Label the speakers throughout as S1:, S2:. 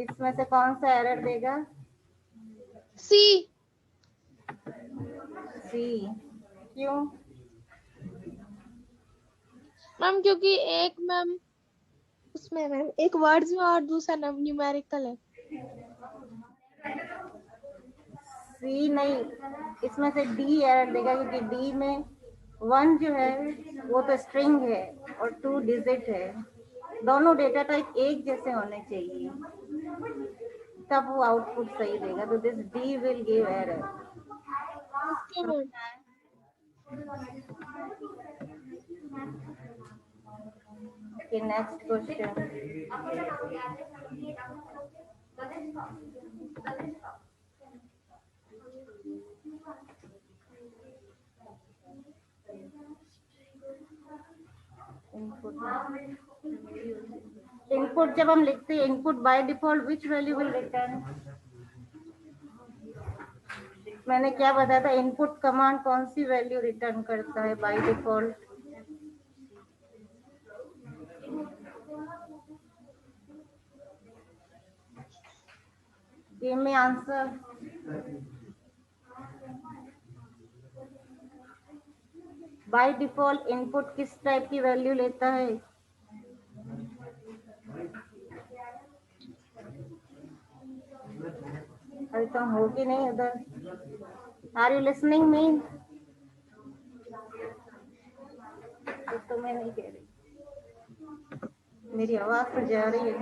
S1: इसमें से कौन सा एरर देगा?
S2: सी।
S1: सी। क्यों?
S2: मैम क्योंकि एक मैम उसमें मैम एक वर्ड्स में और दूसरा न्यूमेरिकल है।
S1: सी नहीं, इसमें से डी एरर देगा क्योंकि डी में 1 जो है वो तो स्ट्रिंग है और 2 डिजिट है। दोनों डेटा टाइप एक जैसे होने चाहिए, तब वो आउटपुट सही देगा। तो this D will give error.
S2: Okay ma'am.
S1: Okay, next question. Input जब हम लिखते हैं input by default which value will return? मैंने क्या बताया था, इनपुट कमांड कौन सी वैल्यू रिटर्न करता है by default? Give me answer. By default input किस टाइप की वैल्यू लेता है? अरे तुम हो कि नहीं उधर? Are you listening me? तो मैं नहीं कह रही, मेरी आवाज तो जा रही है।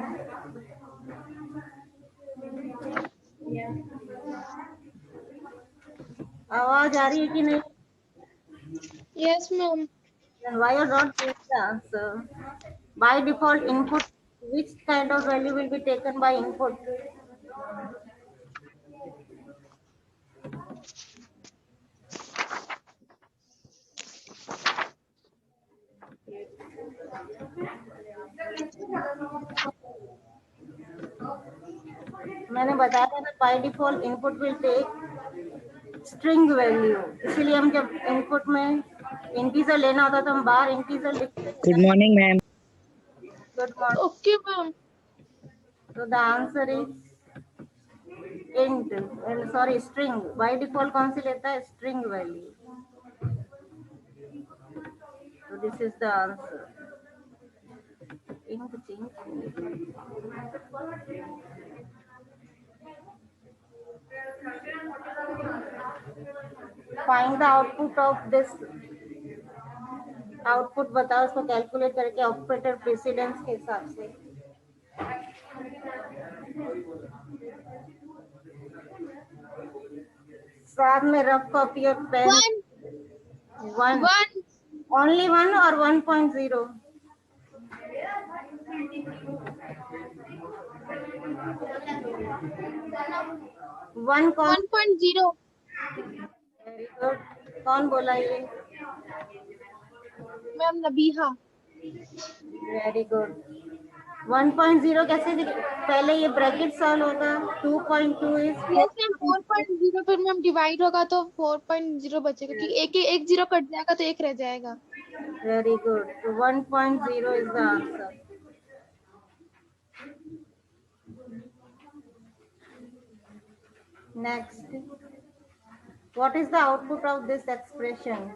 S1: आवाज आ रही है कि नहीं?
S2: Yes ma'am.
S1: Then why you not giving the answer? By default input, which kind of value will be taken by input? मैंने बताया था ना, by default input will take string value। इसीलिए हम जब input में integer लेना होता तो हम बाहर integer लिखते हैं।
S3: Good morning, ma'am.
S1: Good morning।
S2: Okay ma'am.
S1: So the answer is int, sorry string। by default कौन सी लेता है? string value। So this is the answer। ink change। Find the output of this। Output बताओ, उसको calculate करके operator precedence के हिसाब से। साथ में रफ कॉपी और पेन। वन।
S2: वन।
S1: ओनली 1 और 1.0? 1 कौन?
S2: 1.0।
S1: Very good. कौन बोला ये?
S2: मैम नबीहा।
S1: Very good. 1.0 कैसे पहले ये ब्रैकेट सॉल्व होगा। 2.2 इज
S2: यस मैम 4.0 फिर मैम डिवाइड होगा तो 4.0 बचेगा क्योंकि एक जीरो कट जाएगा तो एक रह जाएगा।
S1: Very good. तो 1.0 is the answer. Next, what is the output of this expression?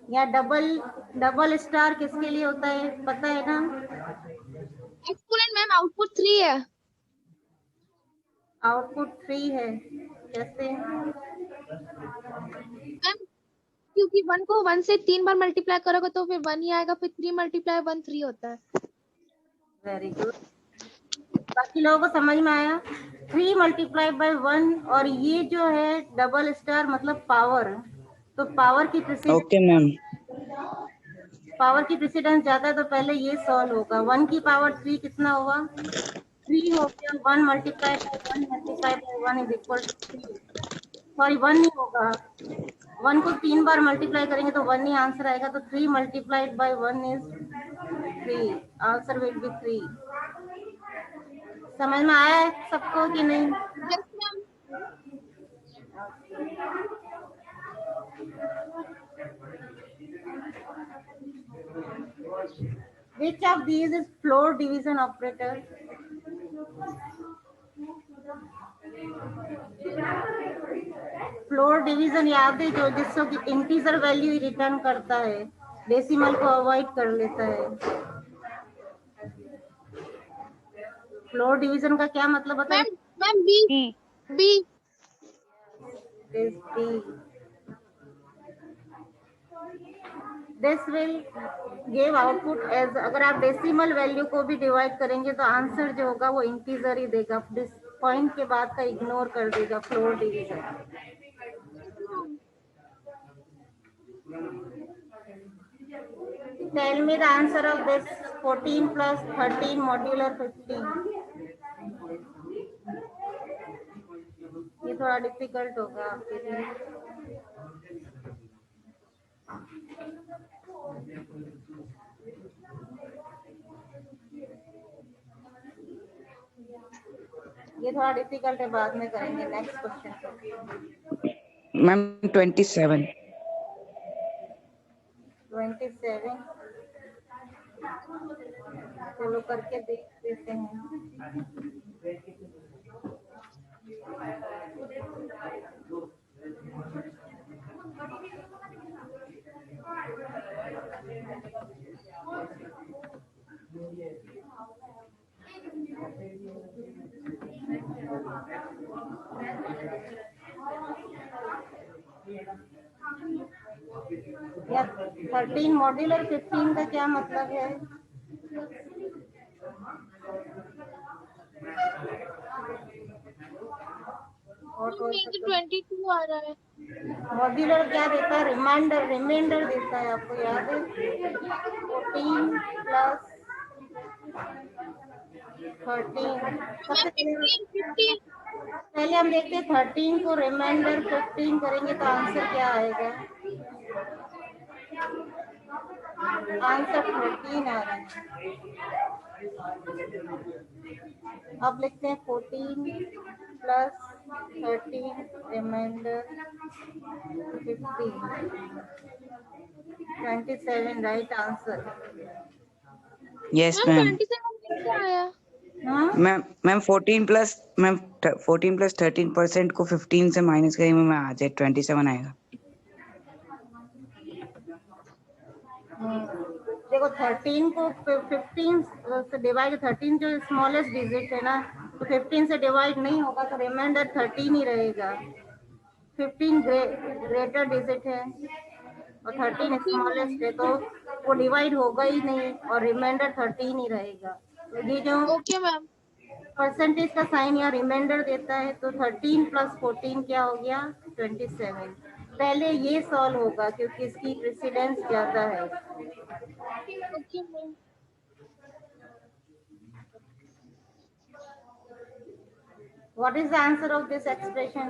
S1: या डबल स्टार किसके लिए होता है पता है ना?
S2: एक्सपोनेंट मैम आउटपुट 3 है।
S1: आउटपुट 3 है, कैसे?
S2: मैम क्योंकि 1 को 1 से 3 बार मल्टीप्लाई करोगे तो फिर 1 ही आएगा, फिर 3 मल्टीप्लाई 1 3 होता है।
S1: Very good. बाकी लोगों को समझ में आया? 3 मल्टीप्लाई बाय 1, और ये जो है डबल स्टार मतलब पावर। तो पावर की प्रेसिडेंस,
S3: Okay, ma'am.
S1: पावर की प्रेसिडेंस ज्यादा है तो पहले ये सॉल्व होगा। 1 की पावर 3 कितना हुआ? 3 हो गया। 1 multiply by 1 multiply by 1 is equal to 3। Sorry 1 नहीं होगा, 1 को 3 बार मल्टीप्लाई करेंगे तो 1 ही आंसर आएगा। तो 3 multiplied by 1 is 3। Answer will be 3। समझ में आया है सबको कि नहीं?
S2: Yes ma'am.
S1: Which of these is floor division operator? Floor division याद है जो जिसको कि इंटीजर वैल्यू ही रिटर्न करता है, डेसिमल को अवॉइड कर लेता है। फ्लोर डिवीजन का क्या मतलब होता है?
S2: Ma'am ma'am B B
S1: this will give output as, अगर आप डेसिमल वैल्यू को भी डिवाइड करेंगे तो आंसर जो होगा वो इंटीजर ही देगा, दिस पॉइंट के बाद का इग्नोर कर देगा floor division. Tell me the answer of this 14 plus 13 modular 15। ये थोड़ा डिफिकल्ट होगा आपके लिए। ये थोड़ा डिफिकल्ट है, बाद में करेंगे। Next question.
S3: मैम 27।
S1: 27 चलो करके देख देते हैं। या 13 मॉड्यूलर 15 का क्या मतलब है?
S2: मेरे तो 22 आ रहा है।
S1: मॉड्यूलर क्या देता है? रिमाइंडर, रिमाइंडर देता है, आपको याद है? 14 plus 13। सबसे पहले हम देखते हैं 13 को रिमाइंडर 15 करेंगे तो आंसर क्या आएगा? आंसर 14 आ रहा है। अब लिखते हैं 14 plus 13 reminder 15, 27 right answer.
S3: Yes
S2: ma'am
S3: ma'am.
S2: 27 कैसे आया?
S3: मैम 14 प्लस 13% को 15 से माइनस करेंगे मैं आ जाए 27 आएगा।
S1: देखो 13 को 15 से डिवाइड, 13 जो स्मॉलेस्ट डिजिट है ना, तो 15 से डिवाइड नहीं होगा तो रिमाइंडर 13 ही रहेगा। 15 ग्रेटर डिजिट है और 13 स्मॉलेस्ट है, तो वो डिवाइड होगा ही नहीं और रिमाइंडर 13 ही रहेगा। तो ये जो
S2: ओके मैम।
S1: परसेंटेज का साइन या रिमाइंडर देता है, तो 13 plus 14 क्या हो गया? 27। पहले ये सॉल्व होगा क्योंकि इसकी प्रेसिडेंस ज्यादा है।
S2: Okay ma'am.
S1: What is the answer of this expression?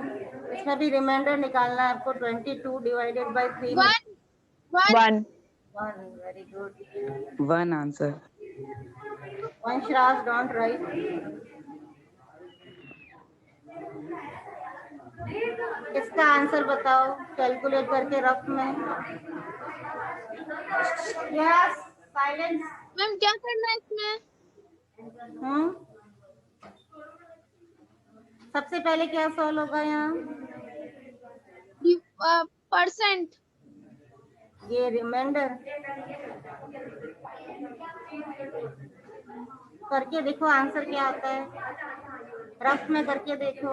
S1: इसमें भी रिमाइंडर निकालना है आपको। 22 divided by 3 में
S2: 1
S1: 1। Very good।
S3: 1 answer.
S1: Vanshras, don't write। इसका आंसर बताओ कैलकुलेट करके रफ में। Yes, silence.
S2: मैम क्या करना है इसमें?
S1: सबसे पहले क्या सॉल्व होगा यहाँ?
S2: परसेंट।
S1: ये रिमाइंडर करके देखो आंसर क्या आता है, रफ में करके देखो।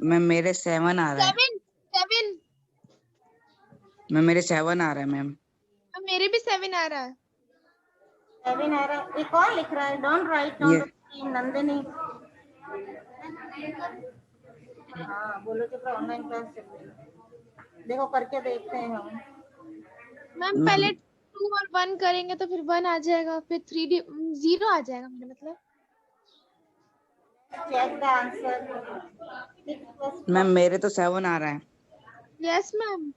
S3: मैम मेरे 7 आ रहा है।
S2: 7
S3: मैम मेरे 7 आ रहा है मैम।
S2: मेरे भी 7 आ रहा है।
S1: 7 आ रहा है। ये कौन लिख रहा है? Don't write on the screen. Nandini. हाँ बोलो कि ऑनलाइन क्लास चल रही है। देखो करके देखते हैं हम।
S2: मैम पहले 2 और 1 करेंगे तो फिर 1 आ जाएगा, फिर 0 आ जाएगा मेरा मतलब।
S1: Check the answer.
S3: मैम मेरे तो 7 आ रहा है।
S2: Yes ma'am.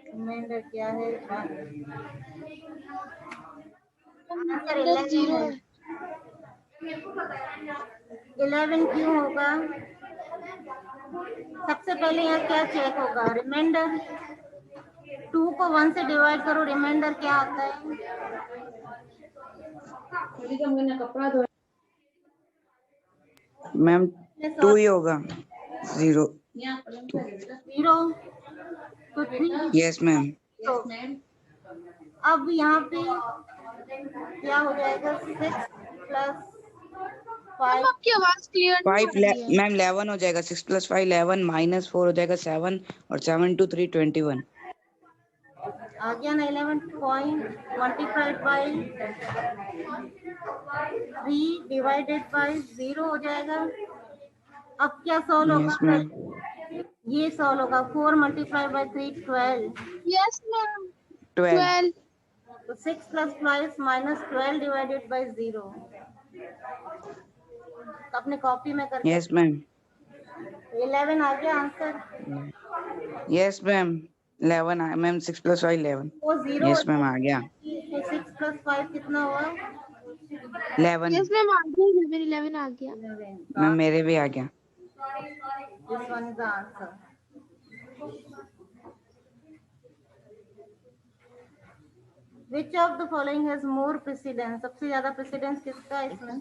S1: रिमाइंडर क्या है? 1। आंसर
S2: रिमाइंडर
S1: 11
S2: जीरो
S1: है।
S2: है।
S1: 11 क्यों होगा? सबसे पहले यहाँ क्या चेक होगा? रिमाइंडर। 2 को 1 से डिवाइड करो, रिमाइंडर क्या आता है?
S3: मैम 2 ही होगा। 0
S1: 0 तो 3।
S3: Yes ma'am.
S1: तो अब यहाँ पे क्या हो जाएगा? 6 प्लस
S2: मैम
S1: 5।
S2: आपकी आवाज क्लियर नहीं आ
S3: 5
S2: रही है।
S3: मैम 11 हो जाएगा। 6 + 5 11 -4 हो जाएगा 7 और 7 × 3 21।
S1: आ गया ना? 11 point multiplied by 3 divided by 0 हो जाएगा। अब क्या सॉल्व होगा?
S3: Yes ma'am.
S1: ये सॉल्व होगा। 4 मल्टीप्लाइड बाई 3 12।
S2: Yes ma'am
S3: 12
S2: 12।
S1: तो 6 प्लस 5 माइनस 12 डिवाइडेड बाई 0। अपने कॉपी में करके
S3: यस मैम।
S1: 11 आ गया आंसर।
S3: Yes ma'am 11 ma'am 6 + 5 11।
S1: वो 0 हो
S3: यस मैम आ गया।
S1: तो 6 प्लस 5 कितना हुआ?
S3: 11
S2: यस मैम आ गया, 11 आ गया।
S1: 11।
S3: मैम मेरे भी आ गया।
S1: This one is the answer. Which of the following has more precedence? सबसे ज्यादा प्रेसिडेंस किसका है इसमें?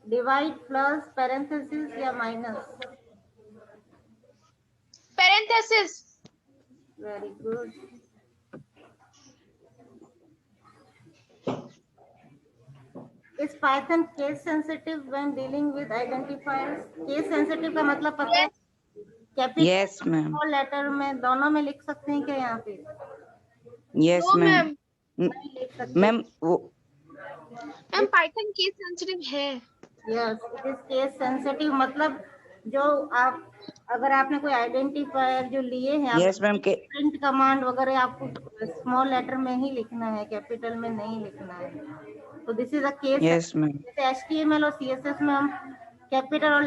S1: डिवाइड, प्लस, पैरेंथेसिस या minus?
S2: Parenthesis.
S1: Very good. Is Python case sensitive when dealing with identifiers? Case sensitive का मतलब पता है? Capital
S3: yes ma'am.
S1: Small letter में दोनों में लिख सकते हैं क्या यहाँ पे?
S3: Yes
S2: no
S3: ma'am.
S2: मैम।
S1: नहीं लिख सकते।
S3: मैम वो
S2: मैम पाइथन केस सेंसिटिव है।
S1: Yes, it is case sensitive. मतलब जो आप, अगर आपने कोई आइडेंटिफायर जो लिए हैं, आप
S3: यस मैम के
S1: प्रिंट कमांड वगैरह आपको स्मॉल लेटर में ही लिखना है, कैपिटल में नहीं लिखना है। तो this is a case.
S3: Yes ma'am.
S1: जैसे HTML और CSS में हम कैपिटल और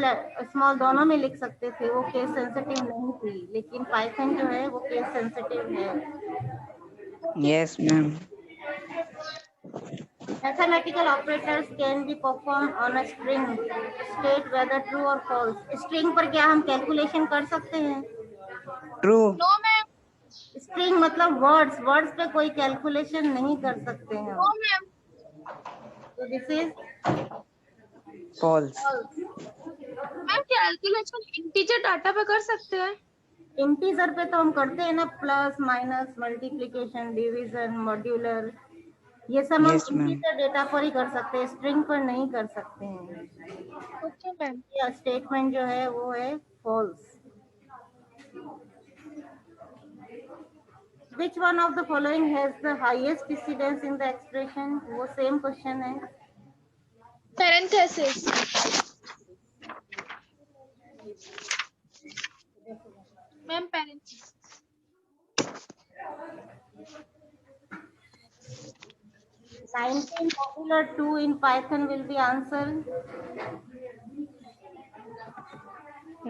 S1: स्मॉल दोनों में लिख सकते थे, वो केस सेंसिटिव नहीं थी। लेकिन पाइथन जो है वो केस सेंसिटिव है।
S3: Yes ma'am.
S1: Mathematical operators can be performed on a string. State whether true or false. String पर क्या हम कैलकुलेशन कर सकते हैं?
S3: ट्रू।
S2: No ma'am.
S1: स्ट्रिंग मतलब वर्ड्स, वर्ड्स पे कोई कैलकुलेशन नहीं कर सकते हैं
S2: नो
S1: हम।
S2: मैम।
S1: तो this is
S3: false.
S2: Ma'am calculation integer data पे कर सकते हैं।
S1: इंटीजर पे तो हम करते हैं ना, plus, minus, multiplication, division, modular, ये सब हम
S3: यस मैम।
S1: इंटीजर डेटा पर ही कर सकते हैं, स्ट्रिंग पर नहीं कर सकते हैं।
S2: Okay ma'am.
S1: ये स्टेटमेंट जो है वो है false. Which one of the following has the highest precedence in the expression? वो सेम क्वेश्चन है।
S2: Parenthesis. Ma'am parenthesis.
S1: 19 popular 2 in Python will be answer.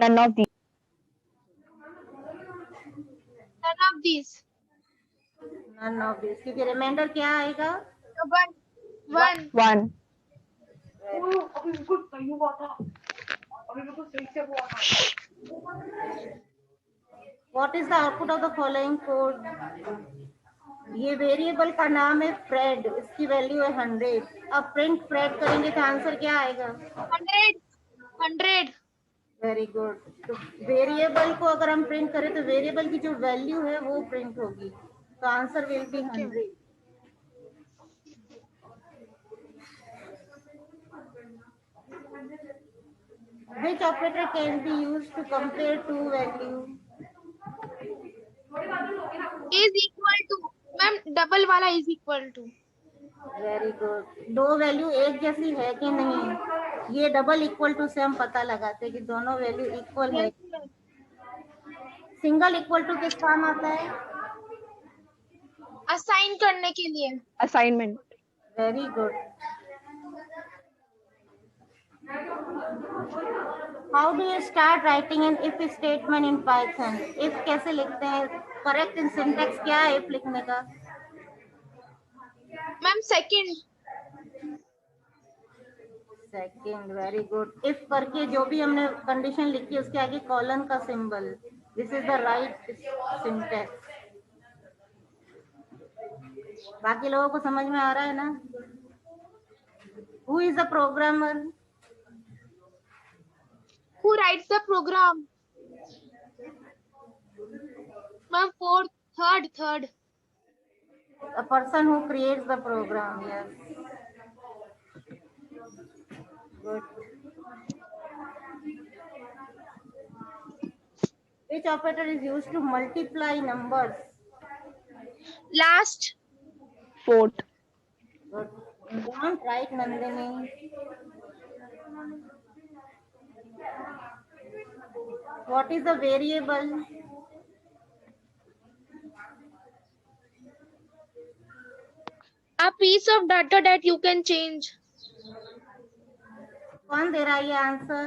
S4: None of these.
S2: None of these.
S1: None of this, क्योंकि reminder क्या आएगा?
S2: 1
S4: One.
S1: What is the output of the following code? ये variable का नाम है Fred, इसकी value है 100। अब प्रिंट फ्रेड करेंगे तो आंसर क्या आएगा?
S2: 100।
S1: Very good. तो वेरिएबल को अगर हम प्रिंट करें तो वेरिएबल की जो वैल्यू है वो प्रिंट होगी, तो answer will be 100। Which operator can be used to compare two values?
S2: Is equal to. Ma'am double वाला is equal to.
S1: Very good. दो वैल्यू एक जैसी है कि नहीं, ये डबल इक्वल टू से हम पता लगाते हैं कि दोनों वैल्यू इक्वल है। सिंगल इक्वल टू किस काम आता है?
S2: असाइन करने के लिए।
S4: Assignment.
S1: Very good. How do you start writing an if statement in Python? If कैसे लिखते हैं? करेक्ट इन सिंटैक्स क्या है इफ लिखने का?
S2: Ma'am second.
S1: Second, very good. If करके जो भी हमने कंडीशन लिखी है उसके आगे कॉलन का symbol, this is the right syntax. बाकी लोगों को समझ में आ रहा है ना? Who is the programmer?
S2: Who writes the program? Ma'am fourth, third.
S1: A person who creates the program, yes. Good. Which operator is used to multiply numbers?
S2: Last.
S4: Fourth.
S1: Good. Don't write, Nandini. What is the variable?
S2: A piece of data that you can change.
S1: कौन दे रहा है ये answer?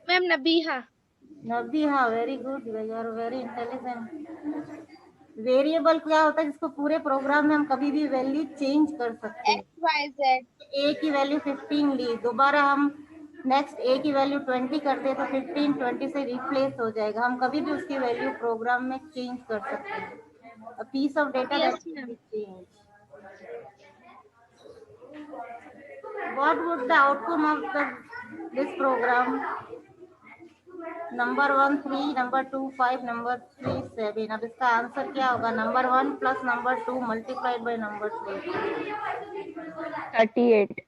S2: Ma'am Nabiha.
S1: Nabi, हाँ, very good, you are very intelligent. Variable क्या होता है जिसको पूरे प्रोग्राम में हम कभी भी वैल्यू चेंज कर सकते हैं।
S2: XYZ।
S1: ए की वैल्यू 15 ली, दोबारा हम नेक्स्ट ए की वैल्यू 20 करते तो 15 20 से रिप्लेस हो जाएगा। हम कभी भी उसकी वैल्यू प्रोग्राम में चेंज कर सकते हैं। A piece of data that
S2: Yes,
S1: can
S2: ma'am.
S1: Be change. What would the outcome of this program? Number 1 3, number 2 5, number 3 7। अब इसका आंसर क्या होगा? Number 1 plus number 2 multiplied by number 3
S4: 38.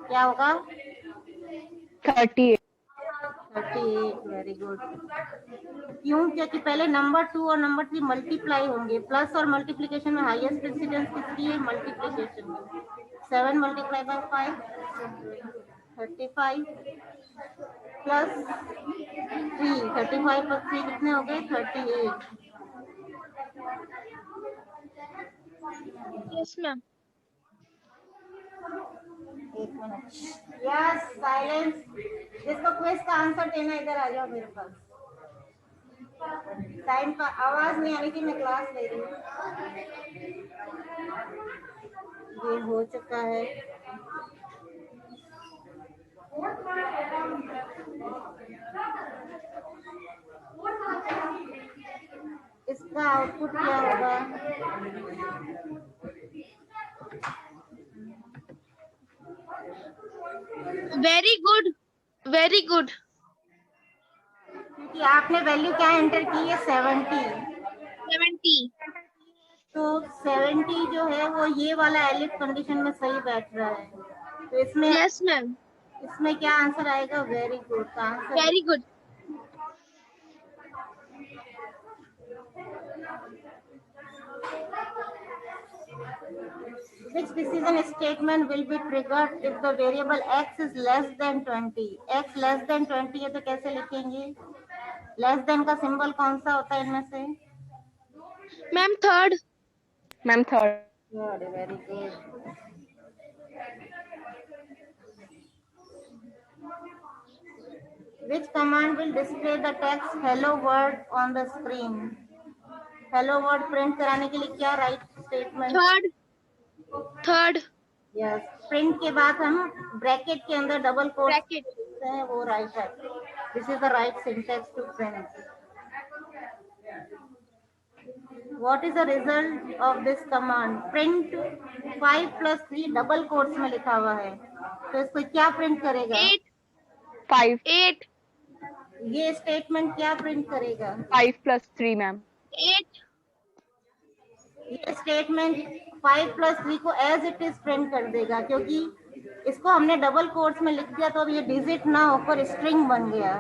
S1: क्या होगा?
S4: 38.
S1: 38, वेरी गुड। क्यों? क्योंकि पहले नंबर 2 और नंबर 3 मल्टीप्लाई होंगे। प्लस और मल्टीप्लिकेशन में हाईएस्ट प्रेसिडेंस किसकी है? मल्टीप्लिकेशन में। 7 मल्टीप्लाई बाय 5 35 प्लस 3, 35 प्लस 3 कितने हो गए? 38।
S2: Yes, ma'am.
S1: एक मिनट, यस, साइलेंस। जिसको क्विज का आंसर देना इधर आ जाओ मेरे पास। टाइम का आवाज नहीं आ रही थी, मैं क्लास ले रही हूँ। ये हो चुका है। इसका आउटपुट क्या होगा?
S2: Very good. Very good.
S1: क्योंकि आपने वैल्यू क्या एंटर की है? 70।
S2: 70.
S1: तो 70 जो है वो ये वाला एलिफ कंडीशन में सही बैठ रहा है। तो इसमें
S2: Yes, ma'am.
S1: इसमें क्या आंसर आएगा? वेरी गुड का answer.
S2: Very good.
S1: Which decision statement will be triggered if the variable x is less than 20? x less than 20 है तो कैसे लिखेंगे? लेस देन का सिंबल कौन सा होता है इनमें से?
S2: Ma'am third.
S4: Ma'am, third.
S1: Good, very good. Which command will display the text hello world on the screen? Hello word print कराने के लिए क्या right statement?
S2: Third.
S1: Yes. Print के बाद हम ब्रैकेट के अंदर डबल कोट
S2: Bracket.
S1: लिखते हैं, वो राइट है। This is the right syntax to print. What is the result of this command? Print 5 plus 3 double quotes में लिखा हुआ है, तो इसको क्या प्रिंट करेगा?
S2: 8.
S4: 5.
S2: 8.
S1: ये स्टेटमेंट क्या प्रिंट करेगा?
S4: 5 plus 3, ma'am.
S2: 8.
S1: ये स्टेटमेंट 5 प्लस 3 को एज इट इज प्रिंट कर देगा, क्योंकि इसको हमने डबल कोट्स में लिख दिया तो अब ये डिजिट ना होकर स्ट्रिंग बन गया।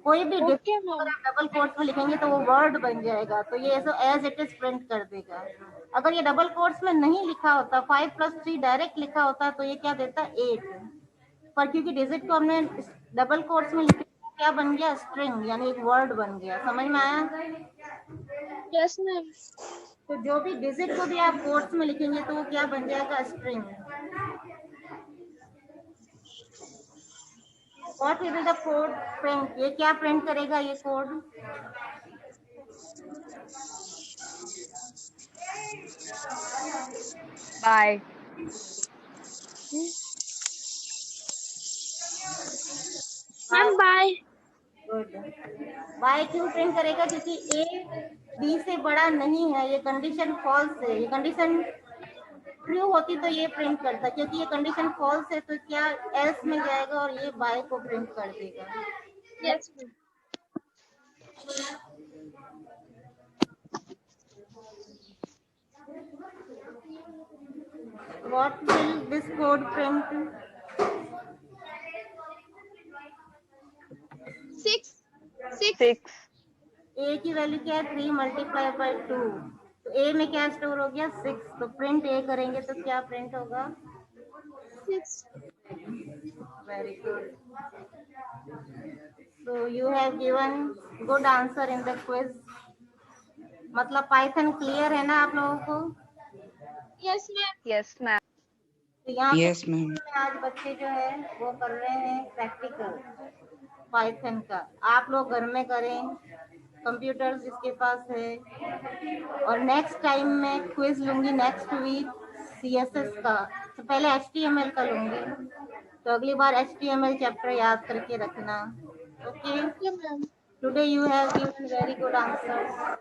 S1: कोई भी
S2: Okay,
S1: डिजिट
S2: ma'am.
S1: अगर आप डबल कोट्स में लिखेंगे तो वो वर्ड बन जाएगा, तो ये ऐसे एज इट इज प्रिंट कर देगा। अगर ये डबल कोट्स में नहीं लिखा होता, 5 प्लस 3 डायरेक्ट लिखा होता, तो ये क्या देता? 8। पर क्योंकि डिजिट को हमने डबल कोट्स में लिखा, क्या बन गया? स्ट्रिंग, यानी एक वर्ड बन गया। समझ में आया?
S2: Yes, ma'am.
S1: तो जो भी डिजिट को भी आप कोट्स में लिखेंगे तो वो क्या बन जाएगा? String. What will be the code print? ये क्या प्रिंट करेगा? ये code
S4: Bye.
S2: Ma'am bye.
S1: Good. Bye क्यों प्रिंट करेगा? क्योंकि ए बी से बड़ा नहीं है, ये कंडीशन फॉल्स है। ये कंडीशन ट्रू होती तो ये प्रिंट करता, क्योंकि ये कंडीशन फॉल्स है तो क्या एल्स में जाएगा और ये बाय को प्रिंट कर देगा।
S2: Yes ma'am.
S1: What will this code print?
S2: 6 6
S4: 6.
S1: ए की वैल्यू क्या है? 3 मल्टीप्लाई बाई 2। तो ए में क्या स्टोर हो गया? 6। तो प्रिंट ए करेंगे तो क्या प्रिंट होगा?
S2: 6।
S1: Very good. So you have given good answer in the quiz. मतलब पाइथन क्लियर है ना आप लोगों को?
S2: Yes ma'am.
S4: Yes, ma'am.
S1: तो यहाँ
S3: Yes, ma'am.
S1: पे आज बच्चे जो है वो कर रहे हैं प्रैक्टिकल पाइथन का। आप लोग घर में करें, कंप्यूटर जिसके पास है। और नेक्स्ट टाइम मैं क्विज लूंगी नेक्स्ट वीक सीएसएस का। तो पहले एचटीएमएल का लूंगी, तो अगली बार एचटीएमएल चैप्टर याद करके रखना। Okay,
S2: okay ma'am.
S1: Today you have given very good answer.